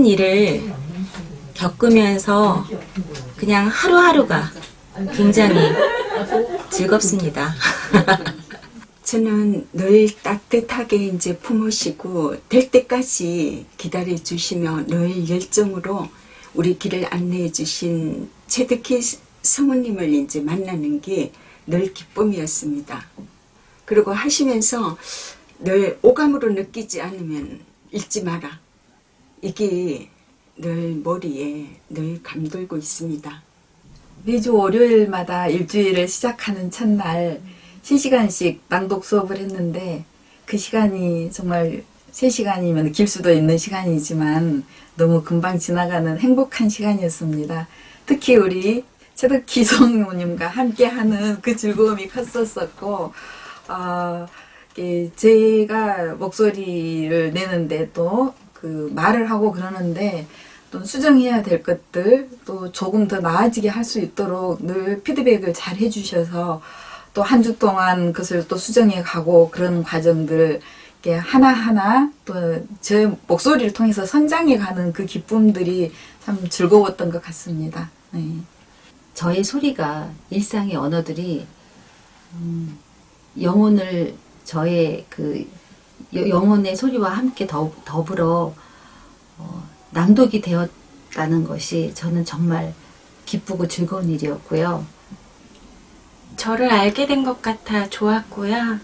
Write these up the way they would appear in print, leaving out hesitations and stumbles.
일을 겪으면서 그냥 하루하루가 굉장히 즐겁습니다. 저는 늘 따뜻하게 이제 품으시고 될 때까지 기다려 주시며 늘 열정으로 우리 길을 안내해 주신 최덕희 성우님을 이제 만나는 게 늘 기쁨이었습니다. 그리고 하시면서 늘 오감으로 느끼지 않으면 읽지 마라. 이게 늘 머리에 늘 감돌고 있습니다. 매주 월요일마다 일주일을 시작하는 첫날 3시간씩 낭독 수업을 했는데 그 시간이 정말 3시간이면 길 수도 있는 시간이지만 너무 금방 지나가는 행복한 시간이었습니다. 특히 우리 최덕희 성우님과 함께하는 그 즐거움이 컸었고 제가 목소리를 내는데 또 그 말을 하고 그러는데 또 수정해야 될 것들 또 조금 더 나아지게 할 수 있도록 늘 피드백을 잘 해주셔서 또 한 주 동안 그것을 또 수정해 가고 그런 과정들 이렇게 하나하나 또 제 목소리를 통해서 성장해 가는 그 기쁨들이 참 즐거웠던 것 같습니다. 네. 저의 소리가 일상의 언어들이 영혼을 저의 그 영혼의 소리와 함께 더불어 낭독이 되었다는 것이 저는 정말 기쁘고 즐거운 일이었고요. 저를 알게 된 것 같아 좋았고요.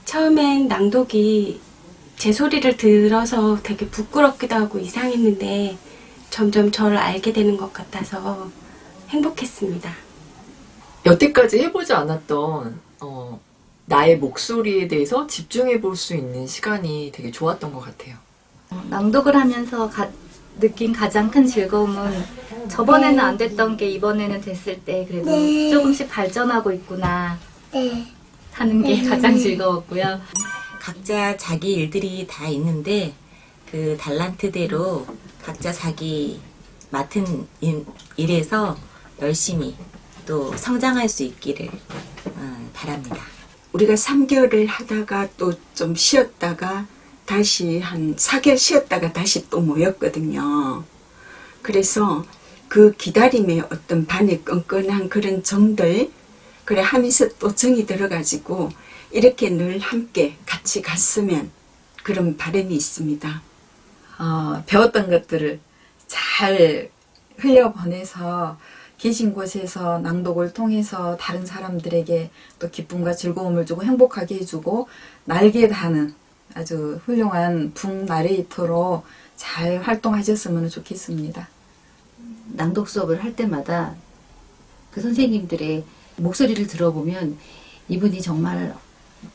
처음엔 낭독이 제 소리를 들어서 되게 부끄럽기도 하고 이상했는데 점점 저를 알게 되는 것 같아서 행복했습니다. 여태까지 해보지 않았던 나의 목소리에 대해서 집중해 볼 수 있는 시간이 되게 좋았던 것 같아요. 낭독을 하면서 느낀 가장 큰 즐거움은 저번에는 안 됐던 게 이번에는 됐을 때 그래도 조금씩 발전하고 있구나 하는 게 가장 즐거웠고요. 각자 자기 일들이 다 있는데 그 달란트대로 각자 자기 맡은 일에서 열심히 또 성장할 수 있기를 바랍니다. 우리가 3개월을 하다가 또 좀 쉬었다가 다시 한 4개월 쉬었다가 다시 또 모였거든요. 그래서 그 기다림의 어떤 반의 끈끈한 그런 정들 그래 하면서 또 정이 들어가지고 이렇게 늘 함께 같이 갔으면 그런 바람이 있습니다. 배웠던 것들을 잘 흘려보내서 계신 곳에서 낭독을 통해서 다른 사람들에게 또 기쁨과 즐거움을 주고 행복하게 해주고 날개 다는 아주 훌륭한 북 나레이터로 잘 활동하셨으면 좋겠습니다. 낭독 수업을 할 때마다 그 선생님들의 목소리를 들어보면 이분이 정말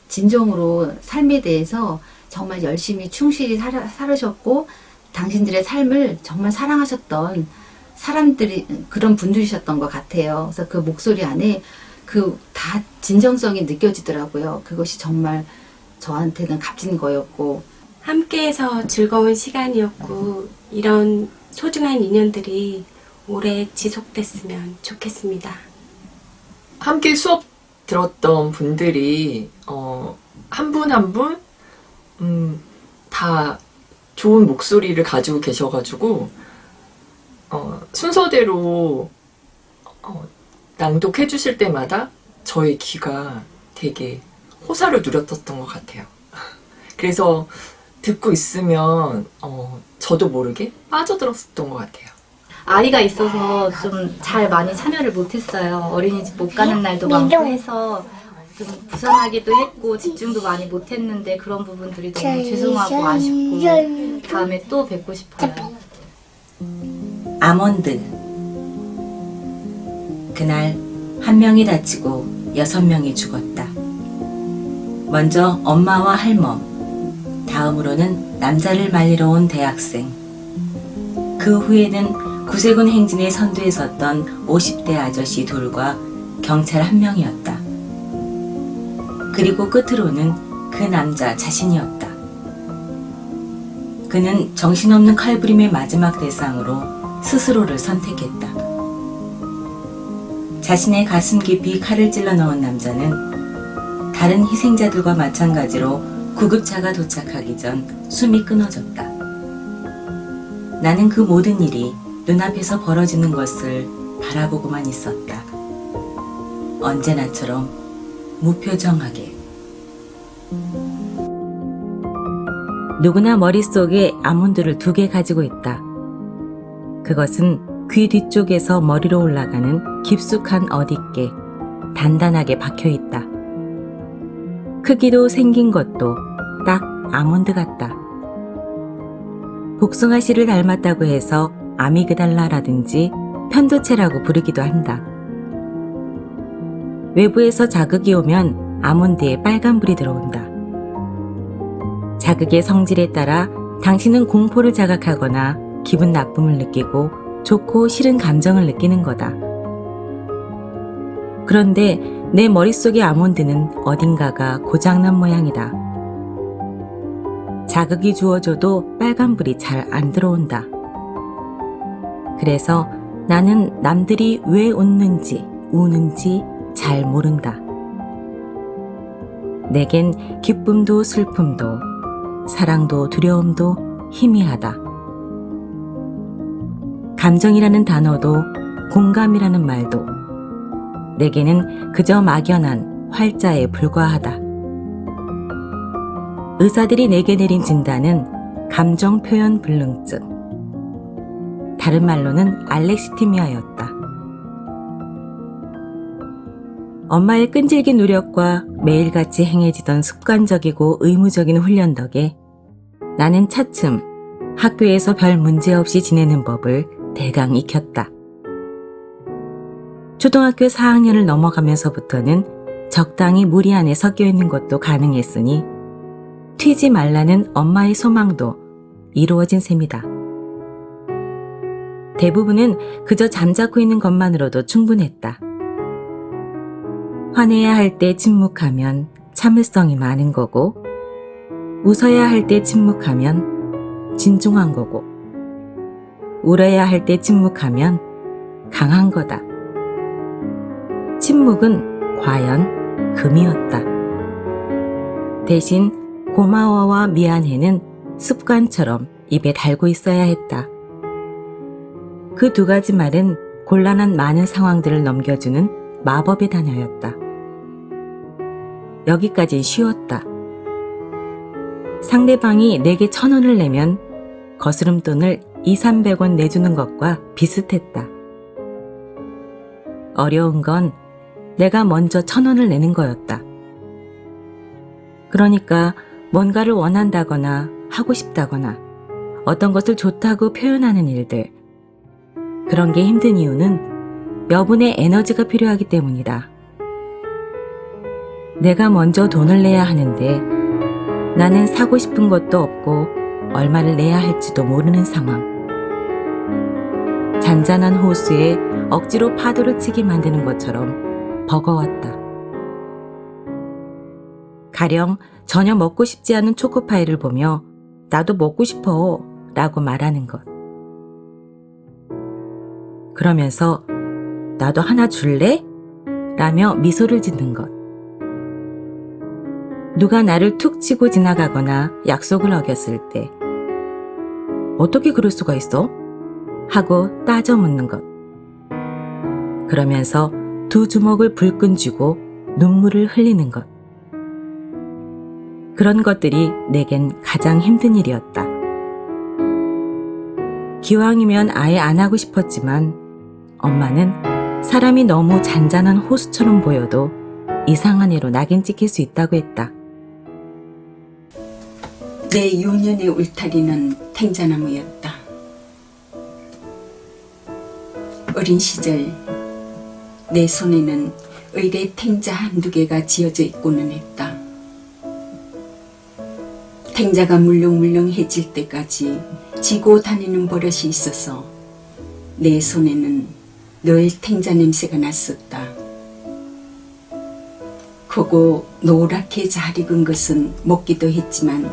진정으로 삶에 대해서 정말 열심히 충실히 살으셨고 당신들의 삶을 정말 사랑하셨던 사람들이 그런 분들이셨던 것 같아요. 그래서 그 목소리 안에 그 다 진정성이 느껴지더라고요. 그것이 정말 저한테는 값진 거였고 함께해서 즐거운 시간이었고 이런 소중한 인연들이 오래 지속됐으면 좋겠습니다. 함께 수업 들었던 분들이 한 분 한 분 다 좋은 목소리를 가지고 계셔가지고 순서대로 낭독해 주실 때마다 저의 귀가 되게 호사를 누렸었던 것 같아요. 그래서 듣고 있으면 저도 모르게 빠져들었던 것 같아요. 아이가 있어서 좀 잘 많이 참여를 못했어요. 어린이집 못 가는 날도 많고 해서 좀 부산하기도 했고 집중도 많이 못했는데 그런 부분들이 너무 죄송하고 아쉽고 다음에 또 뵙고 싶어요. 아몬드. 그날 1명이 다치고 6명이 죽었다. 먼저 엄마와 할멈, 다음으로는 남자를 말리러 온 대학생. 그 후에는 구세군 행진의 선두에 섰던 50대 아저씨 둘과 경찰 1명이었다. 그리고 끝으로는 그 남자 자신이었다. 그는 정신없는 칼부림의 마지막 대상으로 스스로를 선택했다. 자신의 가슴 깊이 칼을 찔러 넣은 남자는 다른 희생자들과 마찬가지로 구급차가 도착하기 전 숨이 끊어졌다. 나는 그 모든 일이 눈앞에서 벌어지는 것을 바라보고만 있었다. 언제나처럼 무표정하게. 누구나 머릿속에 아몬드를 2개 가지고 있다. 그것은 귀 뒤쪽에서 머리로 올라가는 깊숙한 어딘게 단단하게 박혀 있다. 크기도 생긴 것도 딱 아몬드 같다. 복숭아씨를 닮았다고 해서 아미그달라라든지 편도체라고 부르기도 한다. 외부에서 자극이 오면 아몬드에 빨간불이 들어온다. 자극의 성질에 따라 당신은 공포를 자각하거나 기분 나쁨을 느끼고 좋고 싫은 감정을 느끼는 거다. 그런데 내 머릿속의 아몬드는 어딘가가 고장난 모양이다. 자극이 주어져도 빨간불이 잘 안 들어온다. 그래서 나는 남들이 왜 웃는지 우는지 잘 모른다. 내겐 기쁨도 슬픔도 사랑도 두려움도 희미하다. 감정이라는 단어도 공감이라는 말도 내게는 그저 막연한 활자에 불과하다. 의사들이 내게 내린 진단은 감정표현 불능증. 다른 말로는 알렉시티미아였다. 엄마의 끈질긴 노력과 매일같이 행해지던 습관적이고 의무적인 훈련 덕에 나는 차츰 학교에서 별 문제 없이 지내는 법을 대강 익혔다. 초등학교 4학년을 넘어가면서부터는 적당히 무리 안에 섞여 있는 것도 가능했으니 튀지 말라는 엄마의 소망도 이루어진 셈이다. 대부분은 그저 잠자코 있는 것만으로도 충분했다. 화내야 할 때 침묵하면 참을성이 많은 거고, 웃어야 할 때 침묵하면 진중한 거고, 울어야 할 때 침묵하면 강한 거다. 침묵은 과연 금이었다. 대신 고마워와 미안해는 습관처럼 입에 달고 있어야 했다. 그 2가지 말은 곤란한 많은 상황들을 넘겨주는 마법의 단어였다. 여기까진 쉬웠다. 상대방이 내게 1,000원을 내면 거스름돈을 200~300원 내주는 것과 비슷했다. 어려운 건 내가 먼저 1,000원을 내는 거였다. 그러니까 뭔가를 원한다거나 하고 싶다거나 어떤 것을 좋다고 표현하는 일들, 그런 게 힘든 이유는 여분의 에너지가 필요하기 때문이다. 내가 먼저 돈을 내야 하는데 나는 사고 싶은 것도 없고 얼마를 내야 할지도 모르는 상황. 잔잔한 호수에 억지로 파도를 치게 만드는 것처럼 버거웠다. 가령 전혀 먹고 싶지 않은 초코파이를 보며 나도 먹고 싶어 라고 말하는 것. 그러면서 나도 하나 줄래? 라며 미소를 짓는 것. 누가 나를 툭 치고 지나가거나 약속을 어겼을 때 어떻게 그럴 수가 있어? 하고 따져 묻는 것. 그러면서 2 주먹을 불끈 쥐고 눈물을 흘리는 것. 그런 것들이 내겐 가장 힘든 일이었다. 기왕이면 아예 안 하고 싶었지만 엄마는 사람이 너무 잔잔한 호수처럼 보여도 이상한 애로 낙인 찍힐 수 있다고 했다. 내 요년의 울타리는 탱자나무였다. 어린 시절 내 손에는 의례 탱자 1~2개가 지어져 있고는 했다. 탱자가 물렁물렁해질 때까지 지고 다니는 버릇이 있어서 내 손에는 늘 탱자 냄새가 났었다. 크고 노랗게 잘 익은 것은 먹기도 했지만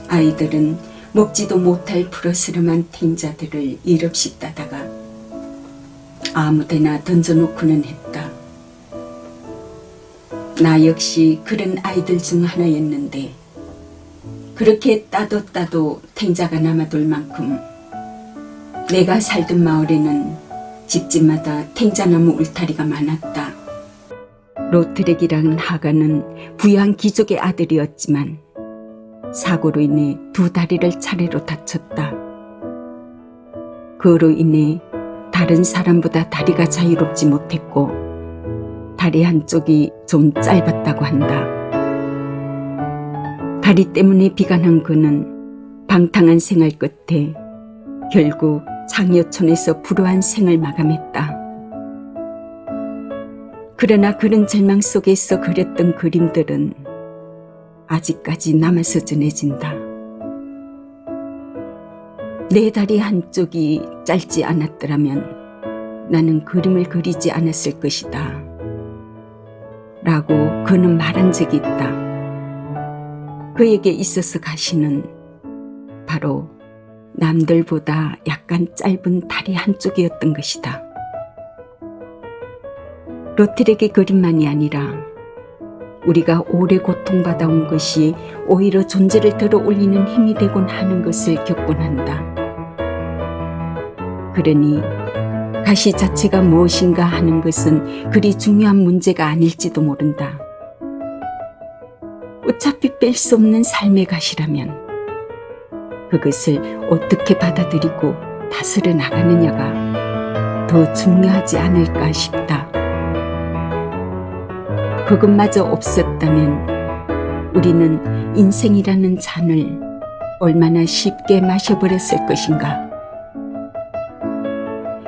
아이들은 먹지도 못할 푸르스름한 탱자들을 일없이 따다가 아무데나 던져놓고는 했다. 나 역시 그런 아이들 중 하나였는데 그렇게 따도 탱자가 남아돌 만큼 내가 살던 마을에는 집집마다 탱자나무 울타리가 많았다. 로트렉이라는 하가는 부유한 귀족의 아들이었지만 사고로 인해 두 다리를 차례로 다쳤다. 그로 인해 다른 사람보다 다리가 자유롭지 못했고 다리 한쪽이 좀 짧았다고 한다. 다리 때문에 비관한 그는 방탕한 생활 끝에 결국 장려촌에서 불우한 생을 마감했다. 그러나 그런 절망 속에서 그렸던 그림들은 아직까지 남아서 전해진다. 내 다리 한쪽이 짧지 않았더라면 나는 그림을 그리지 않았을 것이다. 라고 그는 말한 적이 있다. 그에게 있어서 가시는 바로 남들보다 약간 짧은 다리 한쪽이었던 것이다. 로트렉의 그림만이 아니라 우리가 오래 고통받아온 것이 오히려 존재를 들어 올리는 힘이 되곤 하는 것을 겪곤 한다. 그러니 가시 자체가 무엇인가 하는 것은 그리 중요한 문제가 아닐지도 모른다. 어차피 뺄 수 없는 삶의 가시라면 그것을 어떻게 받아들이고 다스려 나가느냐가 더 중요하지 않을까 싶다. 그것마저 없었다면 우리는 인생이라는 잔을 얼마나 쉽게 마셔버렸을 것인가.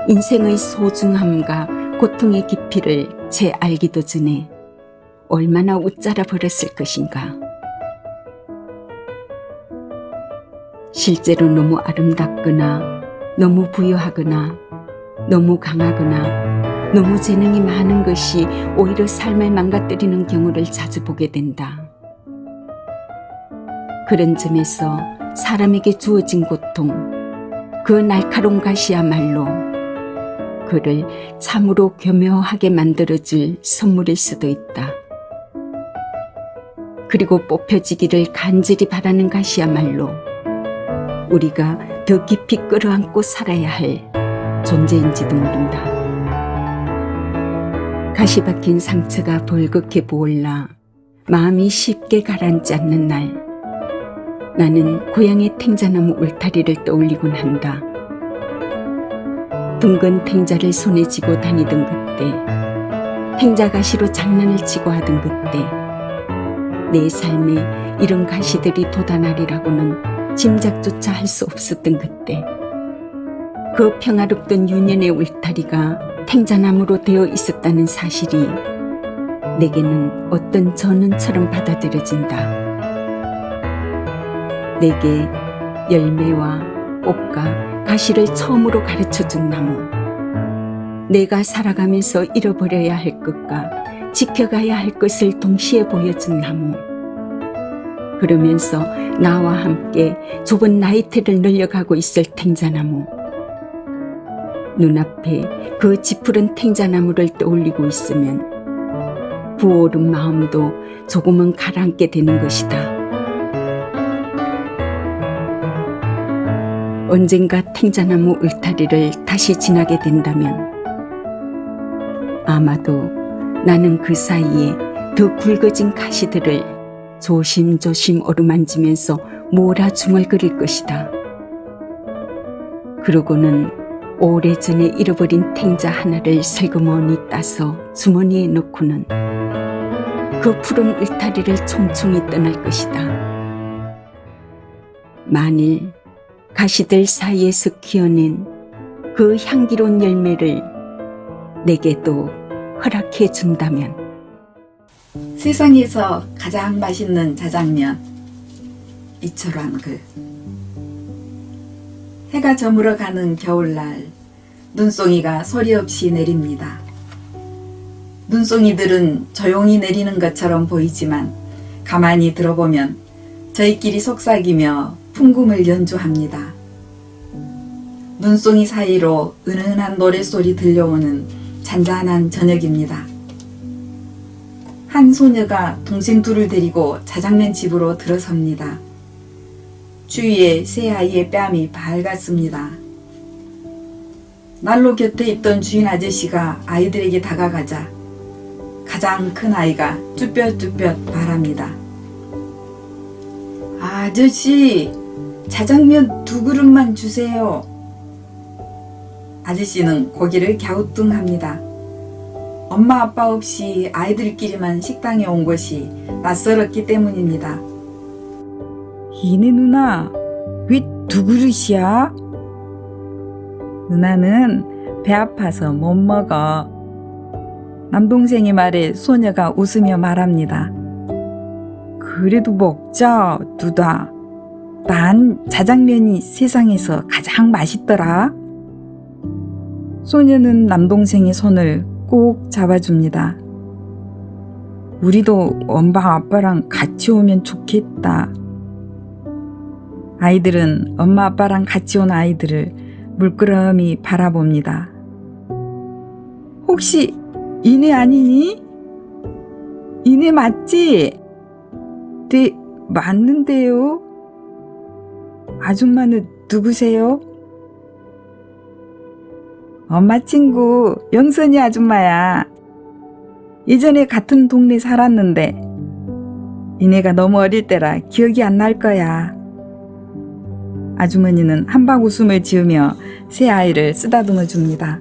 인생의 소중함과 고통의 깊이를 채 알기도 전에 얼마나 웃자라 버렸을 것인가. 실제로 너무 아름답거나 너무 부유하거나 너무 강하거나 너무 재능이 많은 것이 오히려 삶을 망가뜨리는 경우를 자주 보게 된다. 그런 점에서 사람에게 주어진 고통, 그 날카로운 가시야말로 그를 참으로 교묘하게 만들어줄 선물일 수도 있다. 그리고 뽑혀지기를 간절히 바라는 가시야말로 우리가 더 깊이 끌어안고 살아야 할 존재인지도 모른다. 가시 박힌 상처가 벌겋게 부올라 마음이 쉽게 가라앉지 않는 날, 나는 고향의 탱자나무 울타리를 떠올리곤 한다. 둥근 탱자를 손에 쥐고 다니던 그때, 탱자 가시로 장난을 치고 하던 그때, 내 삶에 이런 가시들이 돋아나리라고는 짐작조차 할 수 없었던 그때, 그 평화롭던 유년의 울타리가 탱자나무로 되어 있었다는 사실이 내게는 어떤 전언처럼 받아들여진다. 내게 열매와 꽃과 가시를 처음으로 가르쳐준 나무, 내가 살아가면서 잃어버려야 할 것과 지켜가야 할 것을 동시에 보여준 나무, 그러면서 나와 함께 좁은 나이테를 늘려가고 있을 탱자나무, 눈앞에 그 짙푸른 탱자나무를 떠올리고 있으면 부어오른 마음도 조금은 가라앉게 되는 것이다. 언젠가 탱자나무 울타리를 다시 지나게 된다면 아마도 나는 그 사이에 더 굵어진 가시들을 조심조심 어루만지면서 몰아중을 그릴 것이다. 그러고는 오래전에 잃어버린 탱자 하나를 슬그머니 따서 주머니에 넣고는 그 푸른 울타리를 총총히 떠날 것이다. 만일 가시들 사이에서 키워낸 그 향기로운 열매를 내게도 허락해 준다면. 세상에서 가장 맛있는 자장면. 이철환 글. 해가 저물어 가는 겨울날, 눈송이가 소리 없이 내립니다. 눈송이들은 조용히 내리는 것처럼 보이지만 가만히 들어보면 저희끼리 속삭이며 풍금을 연주합니다. 눈송이 사이로 은은한 노랫소리 들려오는 잔잔한 저녁입니다. 한 소녀가 동생 둘을 데리고 자장면 집으로 들어섭니다. 주위에 새 아이의 뺨이 밝았습니다. 난로 곁에 있던 주인 아저씨가 아이들에게 다가가자 가장 큰 아이가 쭈뼛쭈뼛 말합니다. 아저씨, 자장면 2그릇만 주세요. 아저씨는 고개를 갸우뚱합니다. 엄마 아빠 없이 아이들끼리만 식당에 온 것이 낯설었기 때문입니다. 이네 누나, 왜 2그릇이야? 누나는 배 아파서 못 먹어. 남동생의 말에 소녀가 웃으며 말합니다. 그래도 먹자, 누다. 난 자장면이 세상에서 가장 맛있더라. 소녀는 남동생의 손을 꼭 잡아줍니다. 우리도 엄마 아빠랑 같이 오면 좋겠다. 아이들은 엄마 아빠랑 같이 온 아이들을 물끄러미 바라봅니다. 혹시 이네 아니니? 이네 맞지? 네, 맞는데요. 아줌마는 누구세요? 엄마 친구 영선이 아줌마야. 예전에 같은 동네 살았는데 이네가 너무 어릴 때라 기억이 안 날 거야. 아주머니는 한박 웃음을 지으며 새 아이를 쓰다듬어 줍니다.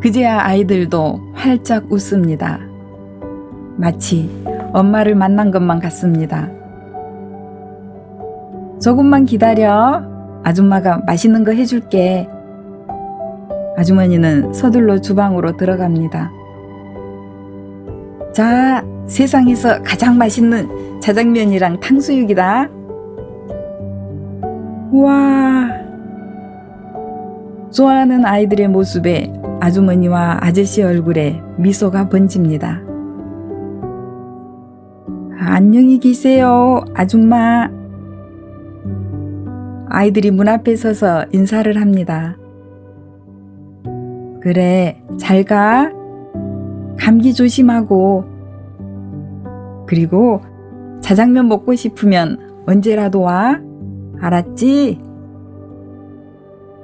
그제야 아이들도 활짝 웃습니다. 마치 엄마를 만난 것만 같습니다. 조금만 기다려. 아줌마가 맛있는 거 해줄게. 아주머니는 서둘러 주방으로 들어갑니다. 자, 세상에서 가장 맛있는 자장면이랑 탕수육이다. 우와. 좋아하는 아이들의 모습에 아주머니와 아저씨 얼굴에 미소가 번집니다. 안녕히 계세요, 아줌마. 아이들이 문 앞에 서서 인사를 합니다. 그래, 잘 가. 감기 조심하고. 그리고 자장면 먹고 싶으면 언제라도 와. 알았지?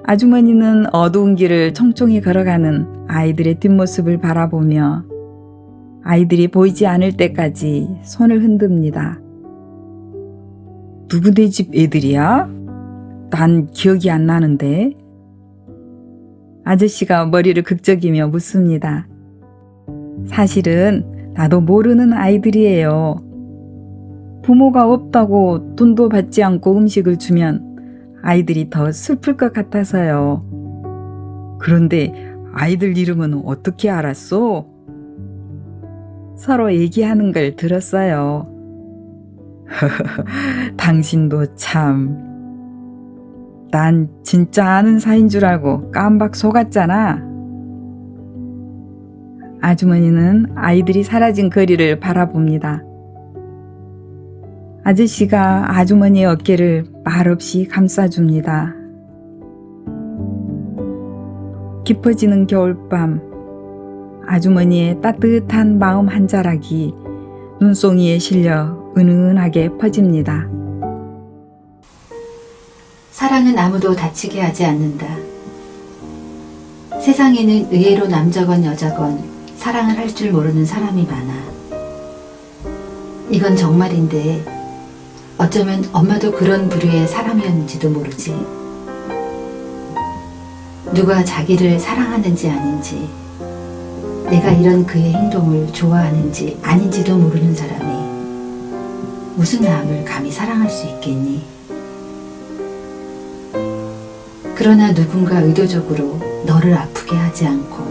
아주머니는 어두운 길을 총총히 걸어가는 아이들의 뒷모습을 바라보며 아이들이 보이지 않을 때까지 손을 흔듭니다. 누구네 집 애들이야? 난 기억이 안 나는데. 아저씨가 머리를 극적이며 묻습니다. 사실은 나도 모르는 아이들이에요. 부모가 없다고 돈도 받지 않고 음식을 주면 아이들이 더 슬플 것 같아서요. 그런데 아이들 이름은 어떻게 알았어? 서로 얘기하는 걸 들었어요. 당신도 참. 난 진짜 아는 사이인 줄 알고 깜박 속았잖아. 아주머니는 아이들이 사라진 거리를 바라봅니다. 아저씨가 아주머니의 어깨를 말없이 감싸줍니다. 깊어지는 겨울밤, 아주머니의 따뜻한 마음 한 자락이 눈송이에 실려 은은하게 퍼집니다. 사랑은 아무도 다치게 하지 않는다. 세상에는 의외로 남자건 여자건 사랑을 할 줄 모르는 사람이 많아. 이건 정말인데 어쩌면 엄마도 그런 부류의 사람이었는지도 모르지. 누가 자기를 사랑하는지 아닌지, 내가 이런 그의 행동을 좋아하는지 아닌지도 모르는 사람이 무슨 남을 감히 사랑할 수 있겠니? 그러나 누군가 의도적으로 너를 아프게 하지 않고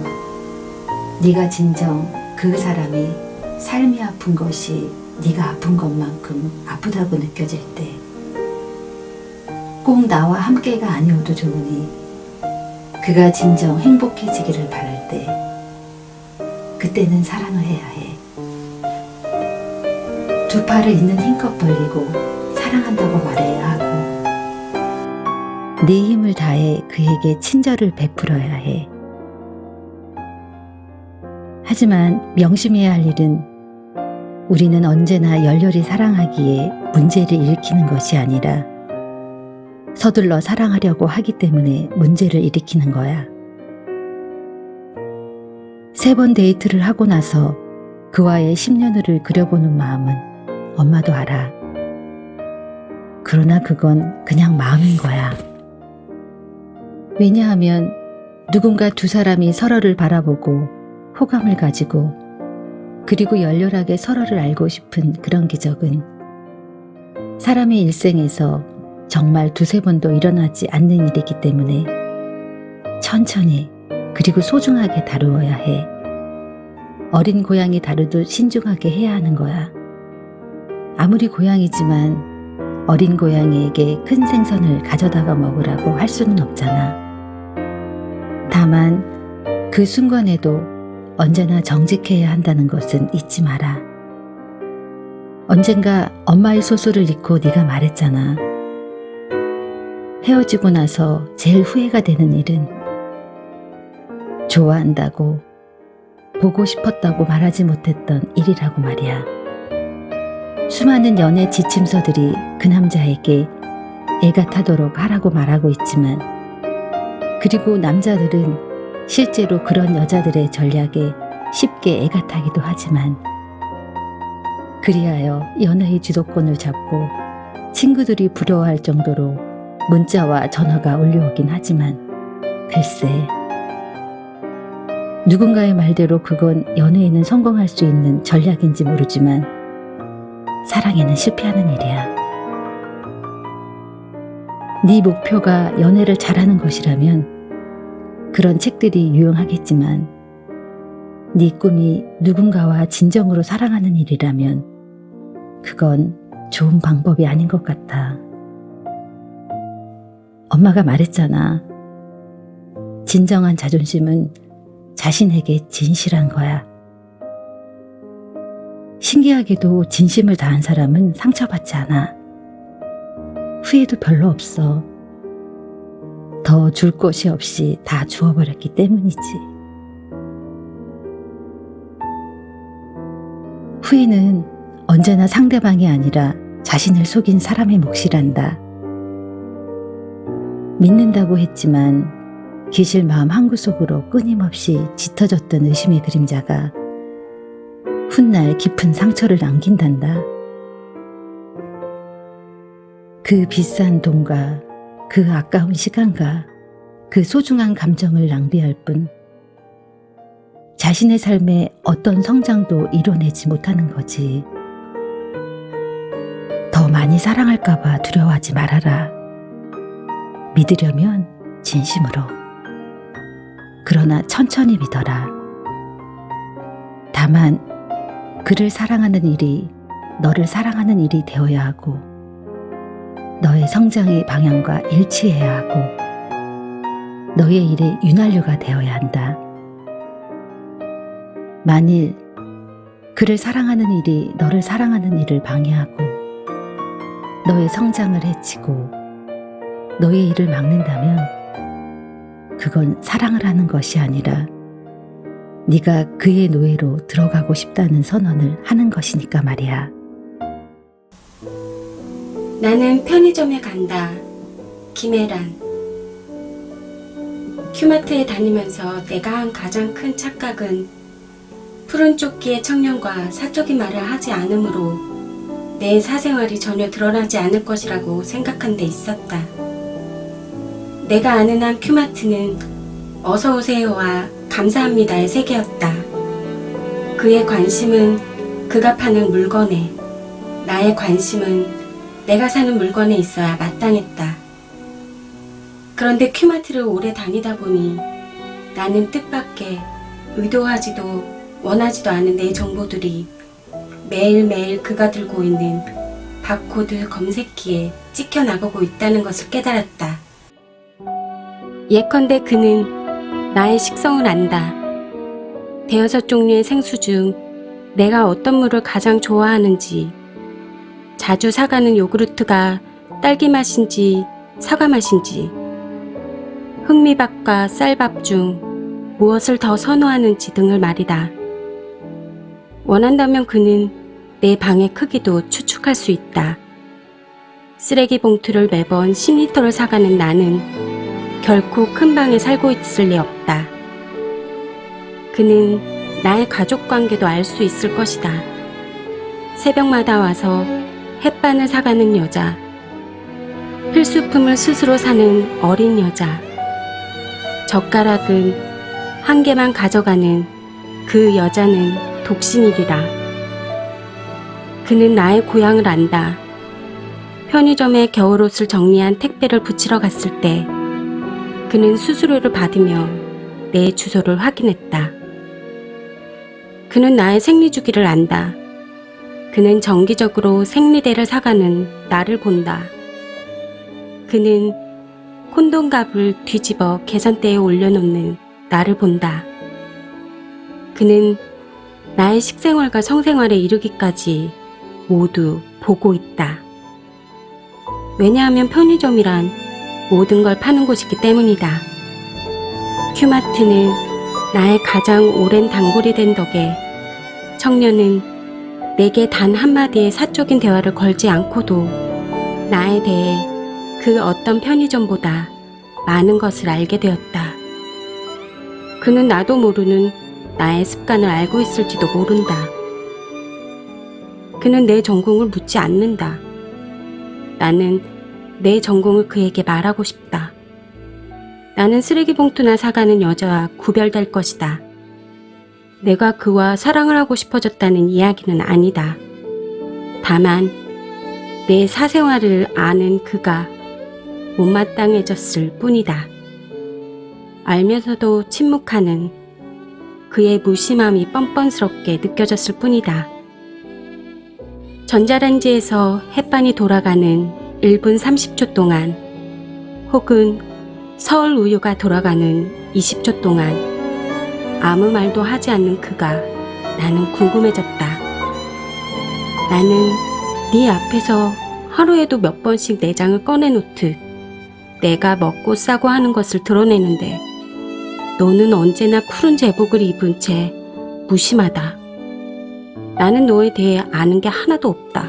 네가 진정 그 사람이 삶이 아픈 것이 네가 아픈 것만큼 아프다고 느껴질 때, 꼭 나와 함께가 아니어도 좋으니 그가 진정 행복해지기를 바랄 때, 그때는 사랑을 해야 해. 두 팔을 있는 힘껏 벌리고 사랑한다고 말해야 하고, 네 힘을 다해 그에게 친절을 베풀어야 해. 하지만 명심해야 할 일은 우리는 언제나 열렬히 사랑하기에 문제를 일으키는 것이 아니라 서둘러 사랑하려고 하기 때문에 문제를 일으키는 거야. 3번 데이트를 하고 나서 그와의 10년을 그려보는 마음은 엄마도 알아. 그러나 그건 그냥 마음인 거야. 왜냐하면 누군가 두 사람이 서로를 바라보고 호감을 가지고 그리고 열렬하게 서로를 알고 싶은 그런 기적은 사람의 일생에서 정말 2-3번도 일어나지 않는 일이기 때문에 천천히 그리고 소중하게 다루어야 해. 어린 고양이 다루듯 신중하게 해야 하는 거야. 아무리 고양이지만 어린 고양이에게 큰 생선을 가져다가 먹으라고 할 수는 없잖아. 다만 그 순간에도 언제나 정직해야 한다는 것은 잊지 마라. 언젠가 엄마의 소설을 읽고 네가 말했잖아. 헤어지고 나서 제일 후회가 되는 일은 좋아한다고 보고 싶었다고 말하지 못했던 일이라고 말이야. 수많은 연애 지침서들이 그 남자에게 애가 타도록 하라고 말하고 있지만 그리고 남자들은 실제로 그런 여자들의 전략에 쉽게 애가 타기도 하지만 그리하여 연애의 주도권을 잡고 친구들이 부러워할 정도로 문자와 전화가 올려오긴 하지만 글쎄 누군가의 말대로 그건 연애에는 성공할 수 있는 전략인지 모르지만 사랑에는 실패하는 일이야. 네 목표가 연애를 잘하는 것이라면 그런 책들이 유용하겠지만 네 꿈이 누군가와 진정으로 사랑하는 일이라면 그건 좋은 방법이 아닌 것 같아. 엄마가 말했잖아. 진정한 자존심은 자신에게 진실한 거야. 신기하게도 진심을 다한 사람은 상처받지 않아. 후회도 별로 없어. 더 줄 것이 없이 다 주어버렸기 때문이지. 후회는 언제나 상대방이 아니라 자신을 속인 사람의 몫이란다. 믿는다고 했지만 기실 마음 한구석으로 끊임없이 짙어졌던 의심의 그림자가 훗날 깊은 상처를 남긴단다. 그 비싼 돈과 그 아까운 시간과 그 소중한 감정을 낭비할 뿐 자신의 삶에 어떤 성장도 이뤄내지 못하는 거지. 더 많이 사랑할까봐 두려워하지 말아라. 믿으려면 진심으로. 그러나 천천히 믿어라. 다만 그를 사랑하는 일이 너를 사랑하는 일이 되어야 하고 너의 성장의 방향과 일치해야 하고 너의 일의 윤활유가 되어야 한다. 만일 그를 사랑하는 일이 너를 사랑하는 일을 방해하고 너의 성장을 해치고 너의 일을 막는다면 그건 사랑을 하는 것이 아니라 네가 그의 노예로 들어가고 싶다는 선언을 하는 것이니까 말이야. 나는 편의점에 간다. 김혜란. 큐마트에 다니면서 내가 한 가장 큰 착각은 푸른 조끼의 청년과 사적인 말을 하지 않으므로 내 사생활이 전혀 드러나지 않을 것이라고 생각한 데 있었다. 내가 아는 한 큐마트는 어서오세요와 감사합니다의 세계였다. 그의 관심은 그가 파는 물건에, 나의 관심은 내가 사는 물건에 있어야 마땅했다. 그런데 큐마트를 오래 다니다 보니 나는 뜻밖의 의도하지도 원하지도 않은 내 정보들이 매일매일 그가 들고 있는 바코드 검색기에 찍혀 나가고 있다는 것을 깨달았다. 예컨대 그는 나의 식성을 안다. 대여섯 종류의 생수 중 내가 어떤 물을 가장 좋아하는지, 자주 사가는 요구르트가 딸기 맛인지 사과 맛인지, 흑미밥과 쌀밥 중 무엇을 더 선호하는지 등을 말이다. 원한다면 그는 내 방의 크기도 추측할 수 있다. 쓰레기 봉투를 매번 10리터를 사가는 나는 결코 큰 방에 살고 있을 리 없다. 그는 나의 가족 관계도 알 수 있을 것이다. 새벽마다 와서 햇반을 사가는 여자, 필수품을 스스로 사는 어린 여자, 젓가락은 한 개만 가져가는 그 여자는 독신이리라. 그는 나의 고향을 안다. 편의점에 겨울옷을 정리한 택배를 붙이러 갔을 때 그는 수수료를 받으며 내 주소를 확인했다. 그는 나의 생리주기를 안다. 그는 정기적으로 생리대를 사가는 나를 본다. 그는 콘돔갑을 뒤집어 계산대에 올려놓는 나를 본다. 그는 나의 식생활과 성생활에 이르기까지 모두 보고 있다. 왜냐하면 편의점이란 모든 걸 파는 곳이기 때문이다. 큐마트는 나의 가장 오랜 단골이 된 덕에 청년은 내게 단 한마디의 사적인 대화를 걸지 않고도 나에 대해 그 어떤 편의점보다 많은 것을 알게 되었다. 그는 나도 모르는 나의 습관을 알고 있을지도 모른다. 그는 내 전공을 묻지 않는다. 나는 내 전공을 그에게 말하고 싶다. 나는 쓰레기 봉투나 사가는 여자와 구별될 것이다. 내가 그와 사랑을 하고 싶어졌다는 이야기는 아니다. 다만 내 사생활을 아는 그가 못마땅해졌을 뿐이다. 알면서도 침묵하는 그의 무심함이 뻔뻔스럽게 느껴졌을 뿐이다. 전자레인지에서 햇반이 돌아가는 1분 30초 동안 혹은 서울 우유가 돌아가는 20초 동안 아무 말도 하지 않는 그가 나는 궁금해졌다. 나는 네 앞에서 하루에도 몇 번씩 내장을 꺼내놓듯 내가 먹고 싸고 하는 것을 드러내는데 너는 언제나 푸른 제복을 입은 채 무심하다. 나는 너에 대해 아는 게 하나도 없다.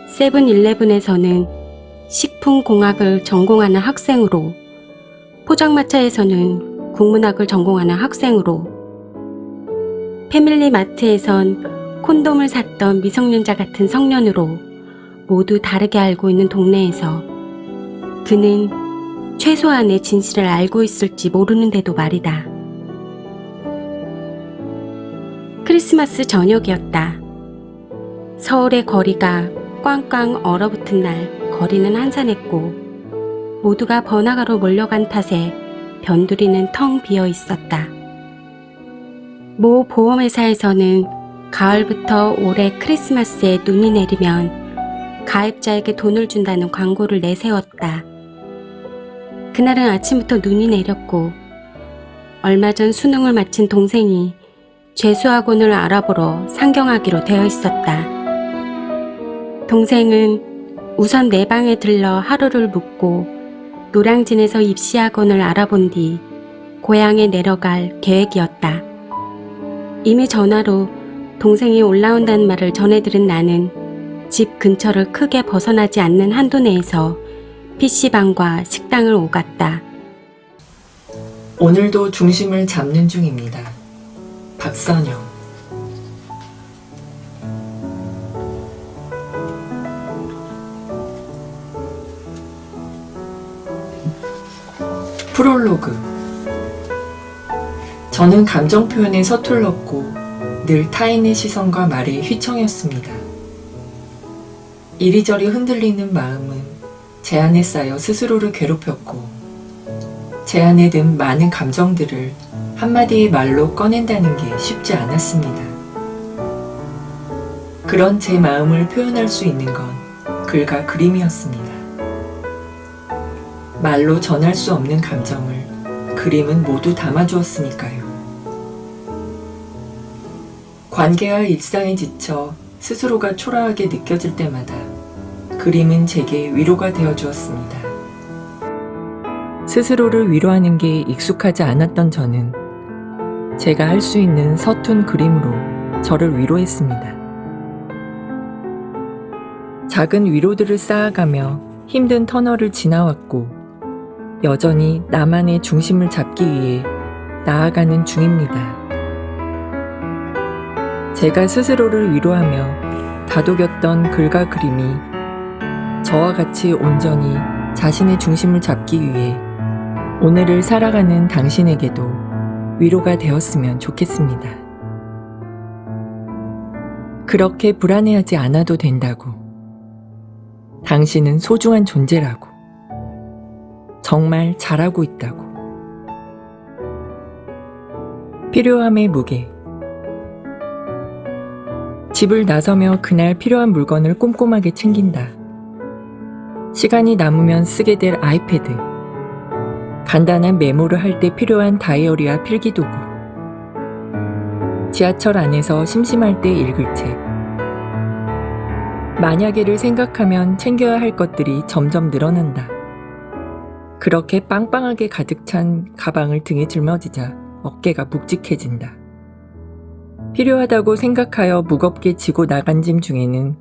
세븐일레븐에서는 식품공학을 전공하는 학생으로, 포장마차에서는 국문학을 전공하는 학생으로, 패밀리마트에선 콘돔을 샀던 미성년자 같은 성년으로 모두 다르게 알고 있는 동네에서 그는 최소한의 진실을 알고 있을지 모르는데도 말이다. 크리스마스 저녁이었다. 서울의 거리가 꽝꽝 얼어붙은 날 거리는 한산했고 모두가 번화가로 몰려간 탓에 변두리는 텅 비어 있었다. 모 보험회사에서는 가을부터 올해 크리스마스에 눈이 내리면 가입자에게 돈을 준다는 광고를 내세웠다. 그날은 아침부터 눈이 내렸고 얼마 전 수능을 마친 동생이 죄수학원을 알아보러 상경하기로 되어 있었다. 동생은 우선 내 방에 들러 하루를 묵고 노량진에서 입시학원을 알아본 뒤 고향에 내려갈 계획이었다. 이미 전화로 동생이 올라온다는 말을 전해들은 나는 집 근처를 크게 벗어나지 않는 한도 내에서 PC방과 식당을 오갔다. 오늘도 중심을 잡는 중입니다. 박선영. 프롤로그. 저는 감정 표현에 서툴렀고 늘 타인의 시선과 말에 휘청였습니다. 이리저리 흔들리는 마음은 제 안에 쌓여 스스로를 괴롭혔고 제 안에 든 많은 감정들을 한마디의 말로 꺼낸다는 게 쉽지 않았습니다. 그런 제 마음을 표현할 수 있는 건 글과 그림이었습니다. 말로 전할 수 없는 감정을 그림은 모두 담아주었으니까요. 관계와 일상에 지쳐 스스로가 초라하게 느껴질 때마다 그림은 제게 위로가 되어 주었습니다. 스스로를 위로하는 게 익숙하지 않았던 저는 제가 할 수 있는 서툰 그림으로 저를 위로했습니다. 작은 위로들을 쌓아가며 힘든 터널을 지나왔고 여전히 나만의 중심을 잡기 위해 나아가는 중입니다. 제가 스스로를 위로하며 다독였던 글과 그림이 저와 같이 온전히 자신의 중심을 잡기 위해 오늘을 살아가는 당신에게도 위로가 되었으면 좋겠습니다. 그렇게 불안해하지 않아도 된다고. 당신은 소중한 존재라고. 정말 잘하고 있다고. 필요함의 무게. 집을 나서며 그날 필요한 물건을 꼼꼼하게 챙긴다. 시간이 남으면 쓰게 될 아이패드. 간단한 메모를 할 때 필요한 다이어리와 필기도구. 지하철 안에서 심심할 때 읽을 책. 만약에를 생각하면 챙겨야 할 것들이 점점 늘어난다. 그렇게 빵빵하게 가득 찬 가방을 등에 짊어지자 어깨가 묵직해진다. 필요하다고 생각하여 무겁게 지고 나간 짐 중에는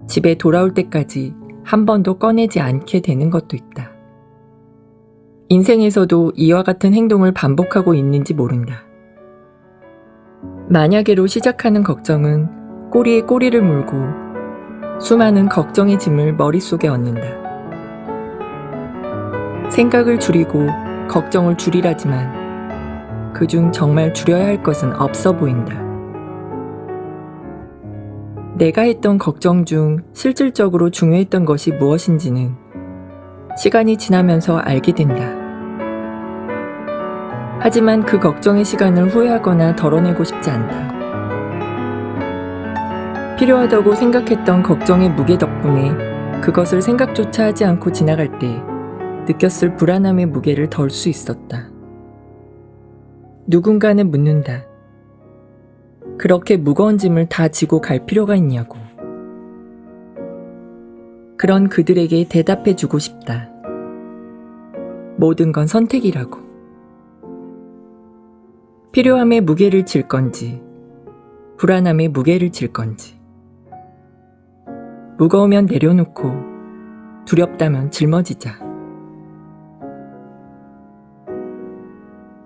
집에 돌아올 때까지 한 번도 꺼내지 않게 되는 것도 있다. 인생에서도 이와 같은 행동을 반복하고 있는지 모른다. 만약에로 시작하는 걱정은 꼬리에 꼬리를 물고 수많은 걱정의 짐을 머릿속에 얻는다. 생각을 줄이고 걱정을 줄이라지만 그중 정말 줄여야 할 것은 없어 보인다. 내가 했던 걱정 중 실질적으로 중요했던 것이 무엇인지는 시간이 지나면서 알게 된다. 하지만 그 걱정의 시간을 후회하거나 덜어내고 싶지 않다. 필요하다고 생각했던 걱정의 무게 덕분에 그것을 생각조차 하지 않고 지나갈 때 느꼈을 불안함의 무게를 덜 수 있었다. 누군가는 묻는다. 그렇게 무거운 짐을 다 지고 갈 필요가 있냐고. 그런 그들에게 대답해주고 싶다. 모든 건 선택이라고. 필요함의 무게를 질 건지, 불안함의 무게를 질 건지. 무거우면 내려놓고, 두렵다면 짊어지자.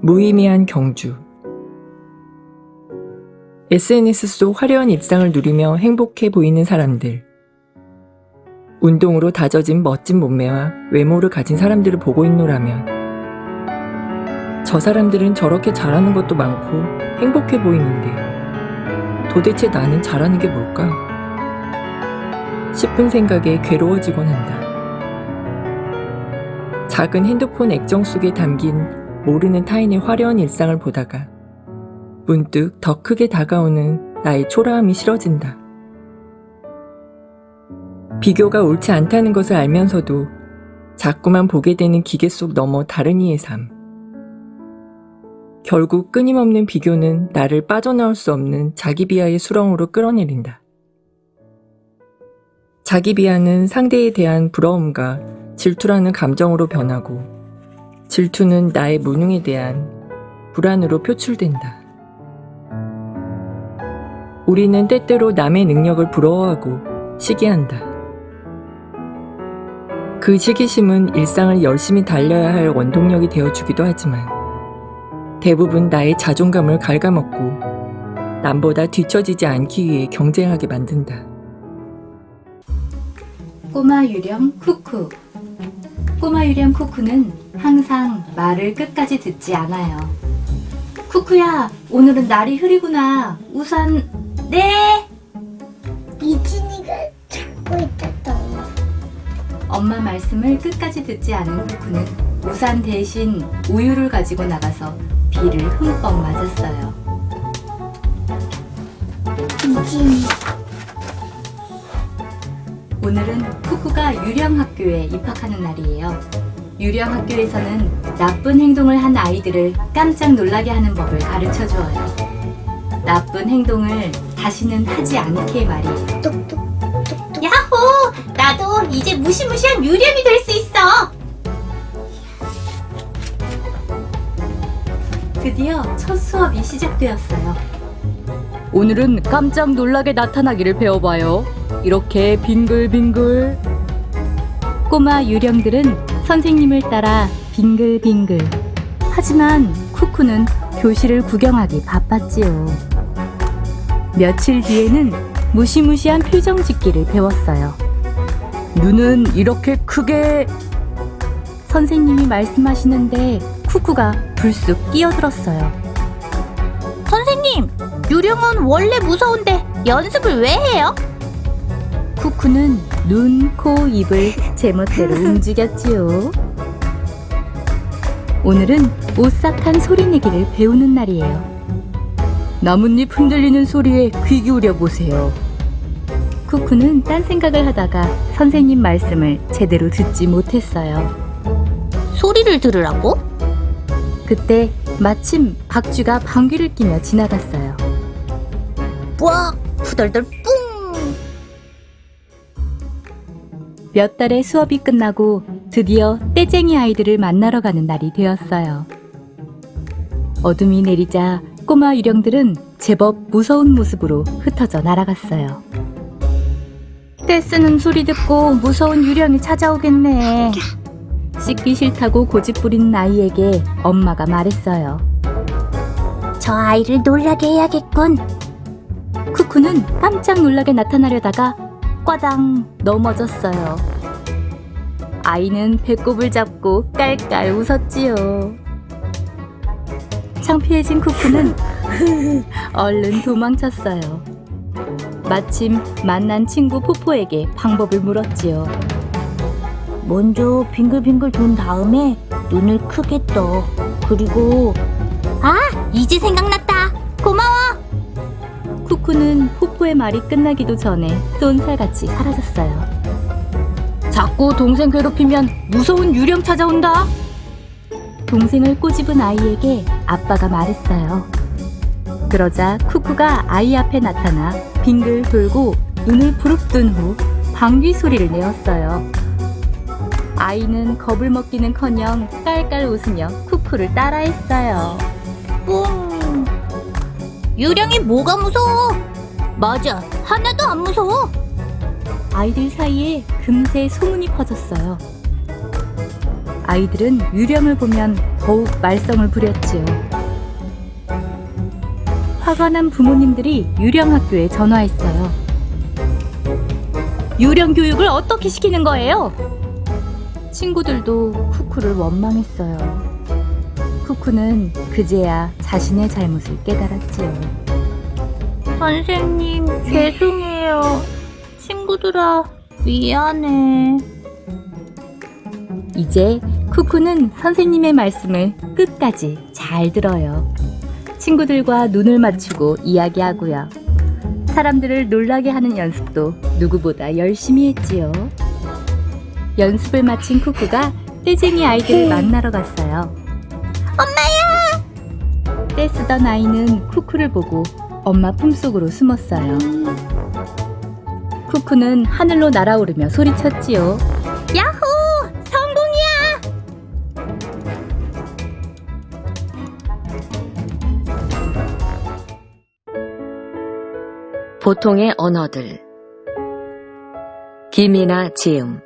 무의미한 경주. SNS 속 화려한 일상을 누리며 행복해 보이는 사람들. 운동으로 다져진 멋진 몸매와 외모를 가진 사람들을 보고 있노라면 저 사람들은 저렇게 잘하는 것도 많고 행복해 보이는데 도대체 나는 잘하는 게 뭘까? 싶은 생각에 괴로워지곤 한다. 작은 핸드폰 액정 속에 담긴 모르는 타인의 화려한 일상을 보다가 문득 더 크게 다가오는 나의 초라함이 싫어진다. 비교가 옳지 않다는 것을 알면서도 자꾸만 보게 되는 기계 속 너머 다른 이의 삶. 결국 끊임없는 비교는 나를 빠져나올 수 없는 자기 비하의 수렁으로 끌어내린다. 자기 비하는 상대에 대한 부러움과 질투라는 감정으로 변하고 질투는 나의 무능에 대한 불안으로 표출된다. 우리는 때때로 남의 능력을 부러워하고 시기한다. 그 시기심은 일상을 열심히 달려야 할 원동력이 되어주기도 하지만 대부분 나의 자존감을 갉아먹고 남보다 뒤처지지 않기 위해 경쟁하게 만든다. 꼬마 유령 쿠쿠. 꼬마 유령 쿠쿠는 항상 말을 끝까지 듣지 않아요. 쿠쿠야, 오늘은 날이 흐리구나. 우산, 네! 미진이가 잡고 있었다. 엄마 말씀을 끝까지 듣지 않은 쿠쿠는 우산 대신 우유를 가지고 나가서 비를 흠뻑 맞았어요. 미진이. 오늘은 쿠쿠가 유령학교에 입학하는 날이에요. 유령학교에서는 나쁜 행동을 한 아이들을 깜짝 놀라게 하는 법을 가르쳐 줘요. 나쁜 행동을 다시는 하지 않게 말이에요. 똑똑. 야호! 나도 이제 무시무시한 유령이 될 수 있어! 드디어 첫 수업이 시작되었어요. 오늘은 깜짝 놀라게 나타나기를 배워봐요. 이렇게 빙글빙글. 꼬마 유령들은 선생님을 따라 빙글빙글. 하지만 쿠쿠는 교실을 구경하기 바빴지요. 며칠 뒤에는 무시무시한 표정 짓기를 배웠어요. 눈은 이렇게 크게. 선생님이 말씀하시는데 쿠쿠가 불쑥 끼어들었어요. 선생님, 유령은 원래 무서운데 연습을 왜 해요? 쿠쿠는 눈, 코, 입을 제멋대로 움직였지요. 오늘은 오싹한 소리내기를 배우는 날이에요. 나뭇잎 흔들리는 소리에 귀 기울여 보세요. 쿠쿠는 딴 생각을 하다가 선생님 말씀을 제대로 듣지 못했어요. 소리를 들으라고? 그때 마침 박쥐가 방귀를 뀌며 지나갔어요. 뿌악! 후덜덜 뿡! 몇 달의 수업이 끝나고 드디어 떼쟁이 아이들을 만나러 가는 날이 되었어요. 어둠이 내리자 꼬마 유령들은 제법 무서운 모습으로 흩어져 날아갔어요. 떼 쓰는 소리 듣고 무서운 유령이 찾아오겠네. 씻기 싫다고 고집부리는 아이에게 엄마가 말했어요. 저 아이를 놀라게 해야겠군. 쿠쿠는 깜짝 놀라게 나타나려다가 꽈당 넘어졌어요. 아이는 배꼽을 잡고 깔깔 웃었지요. 창피해진 쿠쿠는 얼른 도망쳤어요. 마침 만난 친구 포포에게 방법을 물었지요. 먼저 빙글빙글 돈 다음에 눈을 크게 떠. 그리고 이제 생각났다. 고마워. 쿠쿠는 포포의 말이 끝나기도 전에 쏜살같이 사라졌어요. 자꾸 동생 괴롭히면 무서운 유령 찾아온다. 동생을 꼬집은 아이에게 아빠가 말했어요. 그러자 쿠쿠가 아이 앞에 나타나 빙글 돌고 눈을 부릅뜬 후 방귀 소리를 내었어요. 아이는 겁을 먹기는커녕 깔깔 웃으며 쿠쿠를 따라했어요. 뿡. 유령이 뭐가 무서워? 맞아, 하나도 안 무서워. 아이들 사이에 금세 소문이 퍼졌어요. 아이들은 유령을 보면 더욱 말썽을 부렸지요. 화가 난 부모님들이 유령 학교에 전화했어요. 유령 교육을 어떻게 시키는 거예요? 친구들도 쿠쿠를 원망했어요. 쿠쿠는 그제야 자신의 잘못을 깨달았지요. 선생님, 죄송해요. 친구들아, 미안해. 이제 쿠쿠는 선생님의 말씀을 끝까지 잘 들어요. 친구들과 눈을 맞추고 이야기하고요. 사람들을 놀라게 하는 연습도 누구보다 열심히 했지요. 연습을 마친 쿠쿠가 떼쟁이 아이들을 만나러 갔어요. 엄마야! 떼 쓰던 아이는 쿠쿠를 보고 엄마 품속으로 숨었어요. 쿠쿠는 하늘로 날아오르며 소리쳤지요. 야호! 성공이야! 보통의 언어들. 기미나 지음.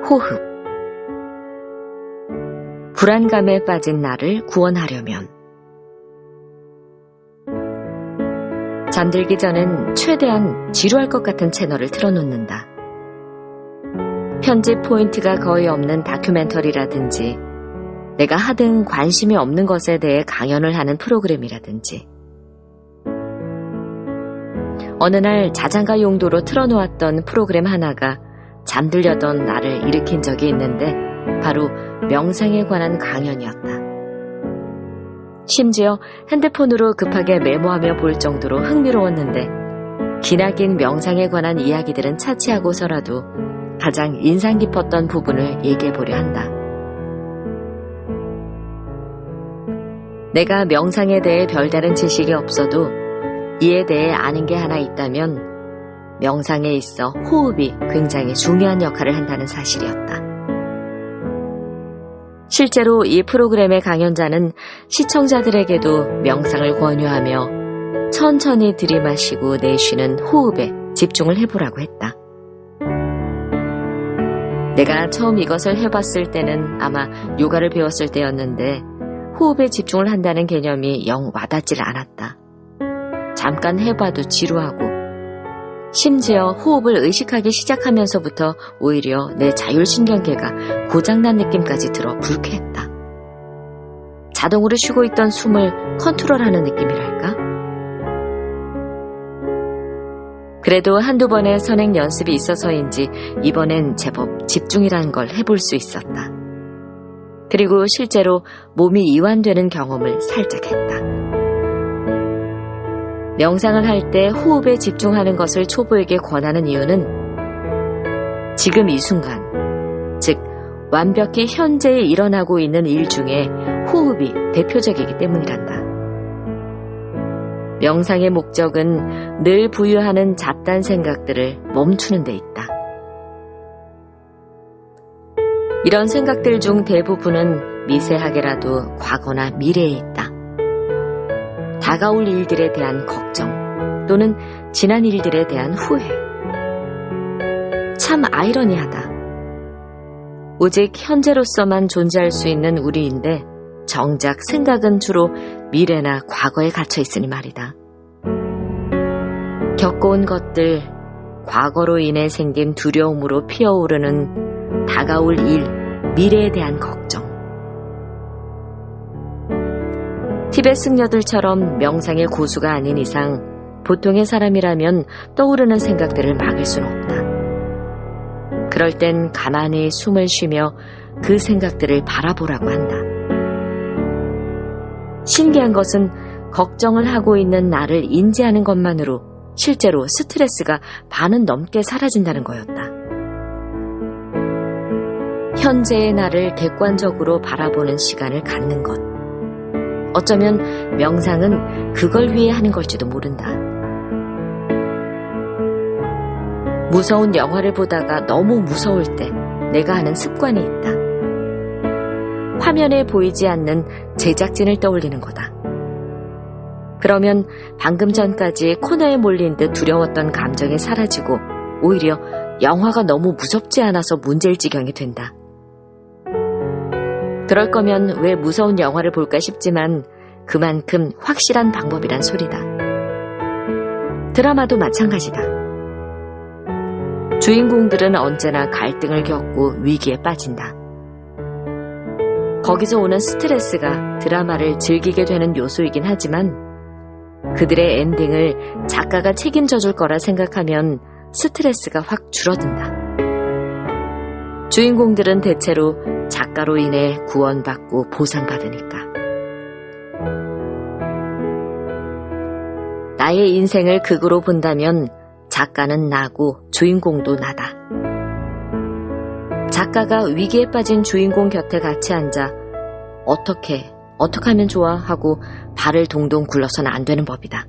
호흡. 불안감에 빠진 나를 구원하려면. 잠들기 전엔 최대한 지루할 것 같은 채널을 틀어놓는다. 편집 포인트가 거의 없는 다큐멘터리라든지 내가 하등 관심이 없는 것에 대해 강연을 하는 프로그램이라든지 어느 날 자장가 용도로 틀어놓았던 프로그램 하나가 잠들려던 나를 일으킨 적이 있는데 바로 명상에 관한 강연이었다. 심지어 핸드폰으로 급하게 메모하며 볼 정도로 흥미로웠는데 기나긴 명상에 관한 이야기들은 차치하고서라도 가장 인상 깊었던 부분을 얘기해보려 한다. 내가 명상에 대해 별다른 지식이 없어도 이에 대해 아는 게 하나 있다면 명상에 있어 호흡이 굉장히 중요한 역할을 한다는 사실이었다. 실제로 이 프로그램의 강연자는 시청자들에게도 명상을 권유하며 천천히 들이마시고 내쉬는 호흡에 집중을 해보라고 했다. 내가 처음 이것을 해봤을 때는 아마 요가를 배웠을 때였는데 호흡에 집중을 한다는 개념이 영 와닿질 않았다. 잠깐 해봐도 지루하고 심지어 호흡을 의식하기 시작하면서부터 오히려 내 자율신경계가 고장난 느낌까지 들어 불쾌했다. 자동으로 쉬고 있던 숨을 컨트롤하는 느낌이랄까? 그래도 한두 번의 선행 연습이 있어서인지 이번엔 제법 집중이라는 걸 해볼 수 있었다. 그리고 실제로 몸이 이완되는 경험을 살짝 했다. 명상을 할 때 호흡에 집중하는 것을 초보에게 권하는 이유는 지금 이 순간, 즉 완벽히 현재에 일어나고 있는 일 중에 호흡이 대표적이기 때문이란다. 명상의 목적은 늘 부유하는 잡다한 생각들을 멈추는 데 있다. 이런 생각들 중 대부분은 미세하게라도 과거나 미래에 있다. 다가올 일들에 대한 걱정 또는 지난 일들에 대한 후회. 참 아이러니하다. 오직 현재로서만 존재할 수 있는 우리인데 정작 생각은 주로 미래나 과거에 갇혀 있으니 말이다. 겪어온 것들, 과거로 인해 생긴 두려움으로 피어오르는 다가올 일, 미래에 대한 걱정. 티베트 승려들처럼 명상의 고수가 아닌 이상 보통의 사람이라면 떠오르는 생각들을 막을 수는 없다. 그럴 땐 가만히 숨을 쉬며 그 생각들을 바라보라고 한다. 신기한 것은 걱정을 하고 있는 나를 인지하는 것만으로 실제로 스트레스가 반은 넘게 사라진다는 거였다. 현재의 나를 객관적으로 바라보는 시간을 갖는 것. 어쩌면 명상은 그걸 위해 하는 걸지도 모른다. 무서운 영화를 보다가 너무 무서울 때 내가 하는 습관이 있다. 화면에 보이지 않는 제작진을 떠올리는 거다. 그러면 방금 전까지 코너에 몰린 듯 두려웠던 감정이 사라지고 오히려 영화가 너무 무섭지 않아서 문제일 지경이 된다. 그럴 거면 왜 무서운 영화를 볼까 싶지만 그만큼 확실한 방법이란 소리다. 드라마도 마찬가지다. 주인공들은 언제나 갈등을 겪고 위기에 빠진다. 거기서 오는 스트레스가 드라마를 즐기게 되는 요소이긴 하지만 그들의 엔딩을 작가가 책임져 줄 거라 생각하면 스트레스가 확 줄어든다. 주인공들은 대체로 작가로 인해 구원받고 보상받으니까. 나의 인생을 극으로 본다면 작가는 나고 주인공도 나다. 작가가 위기에 빠진 주인공 곁에 같이 앉아 어떻게 하면 좋아 하고 발을 동동 굴러서는 안 되는 법이다.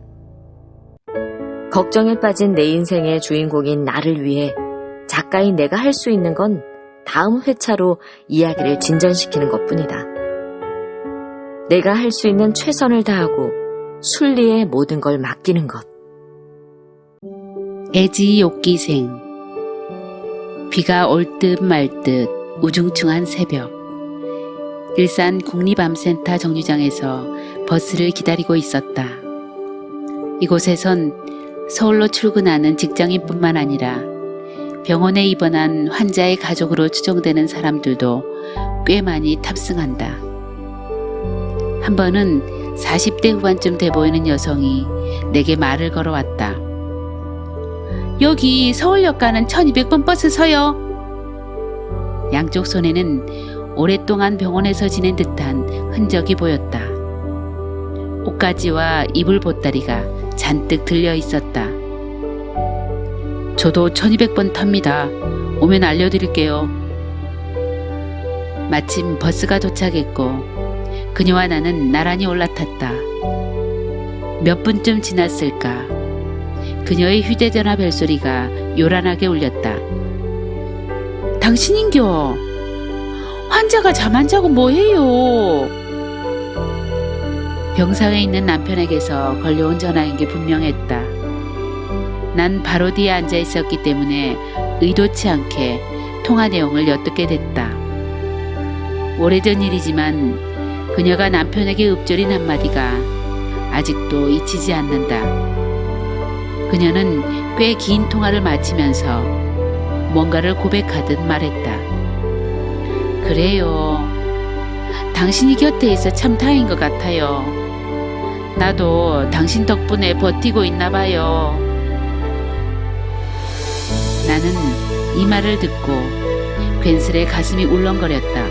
걱정에 빠진 내 인생의 주인공인 나를 위해 작가인 내가 할 수 있는 건 다음 회차로 이야기를 진전시키는 것뿐이다. 내가 할 수 있는 최선을 다하고 순리에 모든 걸 맡기는 것. 애지욕기생. 비가 올 듯 말 듯 우중충한 새벽. 일산 국립암센터 정류장에서 버스를 기다리고 있었다. 이곳에선 서울로 출근하는 직장인뿐만 아니라 병원에 입원한 환자의 가족으로 추정되는 사람들도 꽤 많이 탑승한다. 한 번은 40대 후반쯤 돼 보이는 여성이 내게 말을 걸어왔다. 여기 서울역 가는 1200번 버스 서요. 양쪽 손에는 오랫동안 병원에서 지낸 듯한 흔적이 보였다. 옷가지와 이불 보따리가 잔뜩 들려 있었다. 저도 1200번 탑니다. 오면 알려드릴게요. 마침 버스가 도착했고 그녀와 나는 나란히 올라탔다. 몇 분쯤 지났을까? 그녀의 휴대전화 벨소리가 요란하게 울렸다. 당신인겨? 환자가 잠 안 자고 뭐해요? 병상에 있는 남편에게서 걸려온 전화인 게 분명했다. 난 바로 뒤에 앉아 있었기 때문에 의도치 않게 통화 내용을 엿듣게 됐다. 오래전 일이지만 그녀가 남편에게 읊조린 한마디가 아직도 잊히지 않는다. 그녀는 꽤 긴 통화를 마치면서 뭔가를 고백하듯 말했다. 그래요. 당신이 곁에 있어 참 다행인 것 같아요. 나도 당신 덕분에 버티고 있나 봐요. 나는 이 말을 듣고 괜스레 가슴이 울렁거렸다.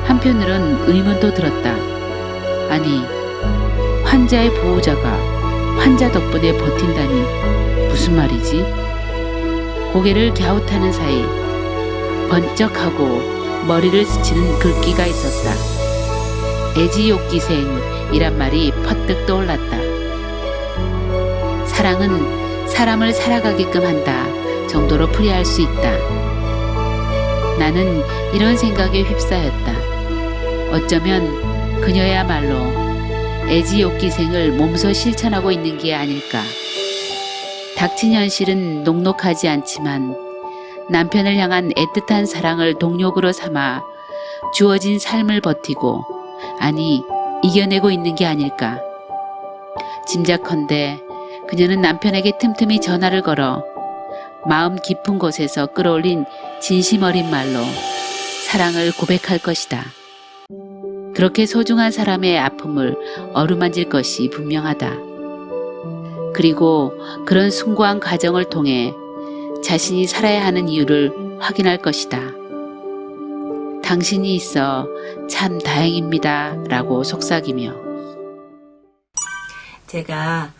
한편으론 의문도 들었다. 아니, 환자의 보호자가 환자 덕분에 버틴다니 무슨 말이지? 고개를 갸웃하는 사이 번쩍하고 머리를 스치는 글귀가 있었다. 애지욕기생이란 말이 퍼뜩 떠올랐다. 사랑은 사람을 살아가게끔 한다 정도로 풀이할 수 있다. 나는 이런 생각에 휩싸였다. 어쩌면 그녀야말로 애지욕기생을 몸소 실천하고 있는 게 아닐까. 닥친 현실은 녹록하지 않지만 남편을 향한 애틋한 사랑을 동력으로 삼아 주어진 삶을 버티고, 아니 이겨내고 있는 게 아닐까. 짐작컨대 그녀는 남편에게 틈틈이 전화를 걸어 마음 깊은 곳에서 끌어올린 진심 어린 말로 사랑을 고백할 것이다. 그렇게 소중한 사람의 아픔을 어루만질 것이 분명하다. 그리고 그런 숭고한 과정을 통해 자신이 살아야 하는 이유를 확인할 것이다. 당신이 있어 참 다행입니다 라고 속삭이며. 제가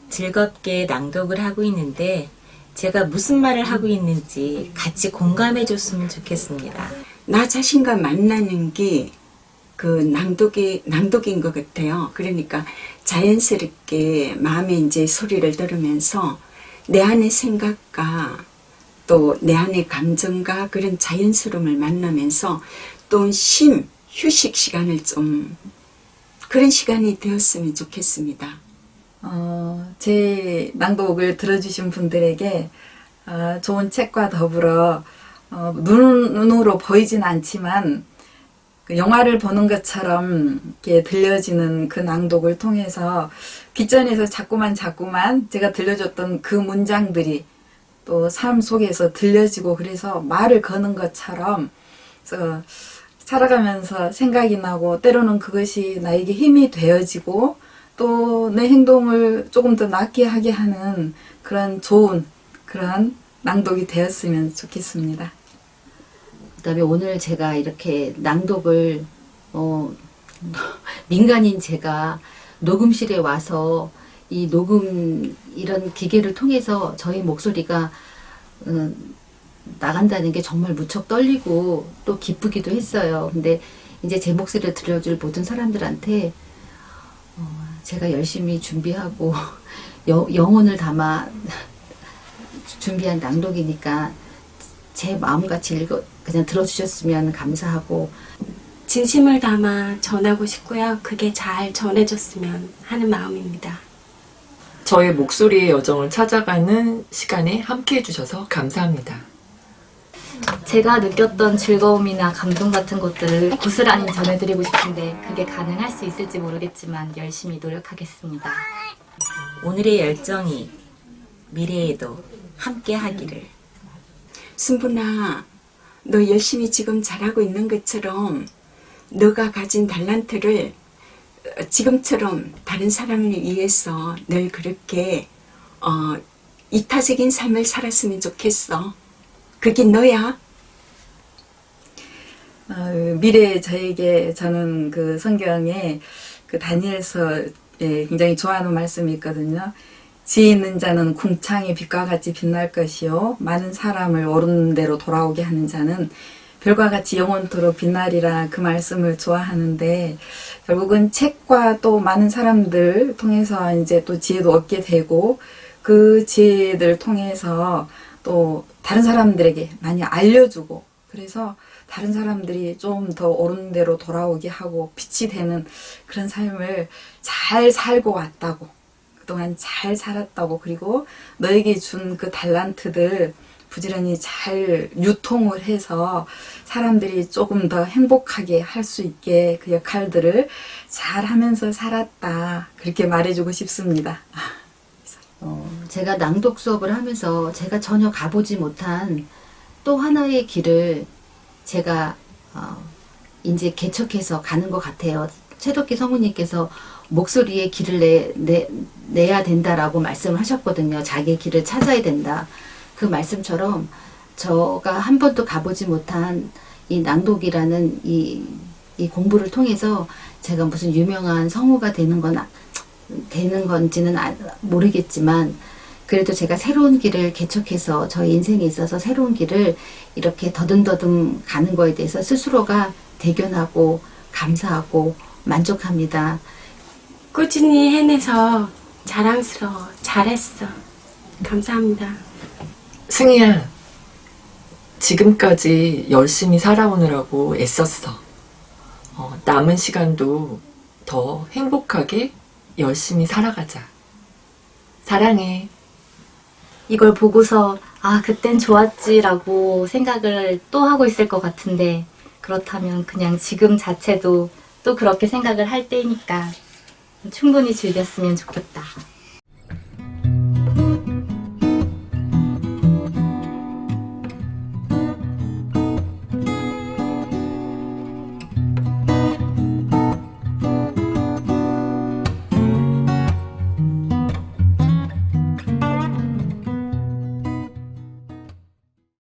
즐겁게 낭독을 하고 있는데 제가 무슨 말을 하고 있는지 같이 공감해 줬으면 좋겠습니다. 나 자신과 만나는 게 그 낭독인 것 같아요. 그러니까 자연스럽게 마음에 이제 소리를 들으면서 내 안의 생각과 또 내 안의 감정과 그런 자연스러움을 만나면서 또 휴식 시간을 좀 그런 시간이 되었으면 좋겠습니다. 제 낭독을 들어주신 분들에게 좋은 책과 더불어 눈으로 보이진 않지만 그 영화를 보는 것처럼 이렇게 들려지는 그 낭독을 통해서 귓전에서 자꾸만 제가 들려줬던 그 문장들이 또 삶 속에서 들려지고, 그래서 말을 거는 것처럼 그래서 살아가면서 생각이 나고, 때로는 그것이 나에게 힘이 되어지고 또 내 행동을 조금 더 낫게 하게 하는 그런 좋은 그런 낭독이 되었으면 좋겠습니다. 그다음에 오늘 제가 이렇게 낭독을 민간인 제가 녹음실에 와서 이 녹음 이런 기계를 통해서 저희 목소리가 나간다는 게 정말 무척 떨리고 또 기쁘기도 했어요. 근데 이제 제 목소리를 들려줄 모든 사람들한테 제가 열심히 준비하고 영혼을 담아 준비한 낭독이니까 제 마음같이 그냥 들어주셨으면 감사하고, 진심을 담아 전하고 싶고요. 그게 잘 전해졌으면 하는 마음입니다. 저의 목소리의 여정을 찾아가는 시간에 함께 해주셔서 감사합니다. 제가 느꼈던 즐거움이나 감동 같은 것들을 고스란히 전해드리고 싶은데 그게 가능할 수 있을지 모르겠지만 열심히 노력하겠습니다. 오늘의 열정이 미래에도 함께 하기를. 순분아, 너 열심히 지금 잘하고 있는 것처럼 너가 가진 달란트를 지금처럼 다른 사람을 위해서 늘 그렇게 이타적인 삶을 살았으면 좋겠어. 그게 너야. 미래의 저에게 저는 그 성경에 그 다니엘서에 굉장히 좋아하는 말씀이 있거든요. 지혜 있는 자는 궁창의 빛과 같이 빛날 것이요 많은 사람을 옳은 대로 돌아오게 하는 자는 별과 같이 영원토록 빛나리라, 그 말씀을 좋아하는데, 결국은 책과 또 많은 사람들 통해서 이제 또 지혜도 얻게 되고, 그 지혜들 통해서 또 다른 사람들에게 많이 알려주고, 그래서 다른 사람들이 좀 더 옳은 대로 돌아오게 하고 빛이 되는 그런 삶을 잘 살고 왔다고, 그동안 잘 살았다고, 그리고 너에게 준 그 달란트들 부지런히 잘 유통을 해서 사람들이 조금 더 행복하게 할 수 있게 그 역할들을 잘 하면서 살았다, 그렇게 말해주고 싶습니다. 제가 낭독 수업을 하면서 제가 전혀 가보지 못한 또 하나의 길을 제가 이제 개척해서 가는 것 같아요. 최덕기 성우님께서 목소리의 길을 내야 된다라고 말씀을 하셨거든요. 자기의 길을 찾아야 된다. 그 말씀처럼 저가 한 번도 가보지 못한 이 낭독이라는 이 공부를 통해서 제가 무슨 유명한 성우가 되는 건지는 모르겠지만 그래도 제가 새로운 길을 개척해서 저의 인생에 있어서 새로운 길을 이렇게 더듬더듬 가는 거에 대해서 스스로가 대견하고 감사하고 만족합니다. 꾸준히 해내서 자랑스러워. 잘했어. 감사합니다. 승희야, 지금까지 열심히 살아오느라고 애썼어. 남은 시간도 더 행복하게 열심히 살아가자. 사랑해. 이걸 보고서 아 그땐 좋았지라고 생각을 또 하고 있을 것 같은데 그렇다면 그냥 지금 자체도 또 그렇게 생각을 할 때니까 충분히 즐겼으면 좋겠다.